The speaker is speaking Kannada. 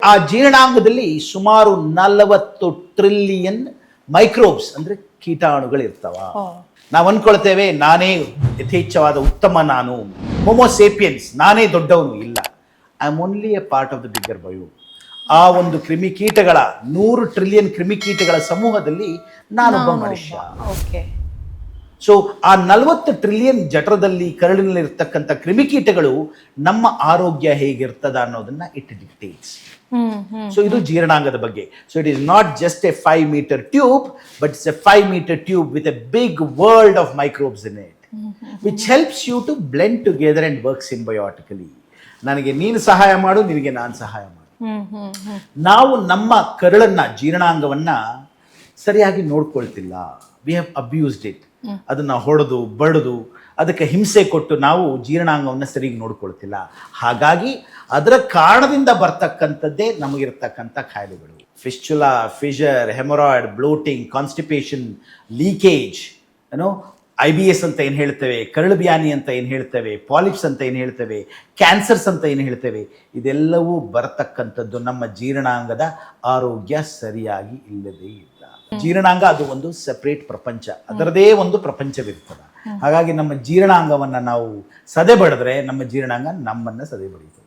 ಆ ಜೀರ್ಣಾಂಗದಲ್ಲಿ ಸುಮಾರು 40 ಟ್ರಿಲಿಯನ್ ಮೈಕ್ರೋಬ್ಸ್ ಅಂದ್ರೆ ಕೀಟಾಣುಗಳಿರ್ತಾವ. ನಾವು ಅನ್ಕೊಳ್ತೇವೆ ನಾನೇ ಯಥೇಚ್ಛವಾದ ಉತ್ತಮ, ನಾನು ಹೋಮೋಸೇಪಿಯನ್ಸ್, ನಾನೇ ದೊಡ್ಡವನು. ಇಲ್ಲ, I am only A part of the bigger bio. ಆ ಒಂದು ಕ್ರಿಮಿಕೀಟಗಳ 100 ಟ್ರಿಲಿಯನ್ ಕ್ರಿಮಿಕೀಟಗಳ ಸಮೂಹದಲ್ಲಿ ನಾನೊಬ್ಬ ಮನುಷ್ಯ. ಸೊ ಆ 40 ಟ್ರಿಲಿಯನ್ ಜಠರದಲ್ಲಿ ಕರಳಿನಲ್ಲಿರ್ತಕ್ಕಂಥ ಕ್ರಿಮಿಕೀಟಗಳು ನಮ್ಮ ಆರೋಗ್ಯ ಹೇಗಿರ್ತದ ಅನ್ನೋದನ್ನ ಇಟ್ ಡಿಕ್ಟೇಟ್ಸ್. ಸೊ ಇದು ಜೀರ್ಣಾಂಗದ ಬಗ್ಗೆ. So it is not just a 5 meter tube, but it's a 5 meter tube with a big world of microbes in it, which helps you to blend together and work symbiotically. ನನಗೆ ನೀನು ಸಹಾಯ ಮಾಡು, ನಿನಗೆ ನಾನು ಸಹಾಯ ಮಾಡು. ನಾವು ನಮ್ಮ ಕರಳನ್ನ, ಜೀರ್ಣಾಂಗವನ್ನ ಸರಿಯಾಗಿ ನೋಡ್ಕೊಳ್ತಿಲ್ಲ. We have abused it. ಅದನ್ನ ಹೊಡೆದು ಬಡಿದು ಅದಕ್ಕೆ ಹಿಂಸೆ ಕೊಟ್ಟು ನಾವು ಜೀರ್ಣಾಂಗವನ್ನು ಸರಿಯಾಗಿ ನೋಡ್ಕೊಳ್ತಿಲ್ಲ. ಹಾಗಾಗಿ ಅದರ ಕಾರಣದಿಂದ ಬರ್ತಕ್ಕಂಥದ್ದೇ ನಮಗಿರ್ತಕ್ಕಂಥ ಕಾಯಿಲೆಗಳು. Fistula, Fisher, ಹೆಮೊರಾಯ್ಡ್, bloating, constipation, leakage, ಏನೋ IBS ಅಂತ ಏನು ಹೇಳ್ತೇವೆ, ಕರಳು ಬ್ಯಾನಿ ಅಂತ ಏನು ಹೇಳ್ತೇವೆ, ಪಾಲಿಪ್ಸ್ ಅಂತ ಏನು ಹೇಳ್ತೇವೆ, ಕ್ಯಾನ್ಸರ್ಸ್ ಅಂತ ಏನು ಹೇಳ್ತೇವೆ, ಇದೆಲ್ಲವೂ ಬರತಕ್ಕಂಥದ್ದು ನಮ್ಮ ಜೀರ್ಣಾಂಗದ ಆರೋಗ್ಯ ಸರಿಯಾಗಿ ಇಲ್ಲದೇ ಇಲ್ಲ. ಜೀರ್ಣಾಂಗ ಅದು ಒಂದು ಸೆಪರೇಟ್ ಪ್ರಪಂಚ, ಅದರದೇ ಒಂದು ಪ್ರಪಂಚವಿರ್ತದೆ. ಹಾಗಾಗಿ ನಮ್ಮ ಜೀರ್ಣಾಂಗವನ್ನು ನಾವು ಸದೆ ಬಡಿದ್ರೆ ನಮ್ಮ ಜೀರ್ಣಾಂಗ ನಮ್ಮನ್ನು ಸದೆ ಬಡಿಯುತ್ತದೆ.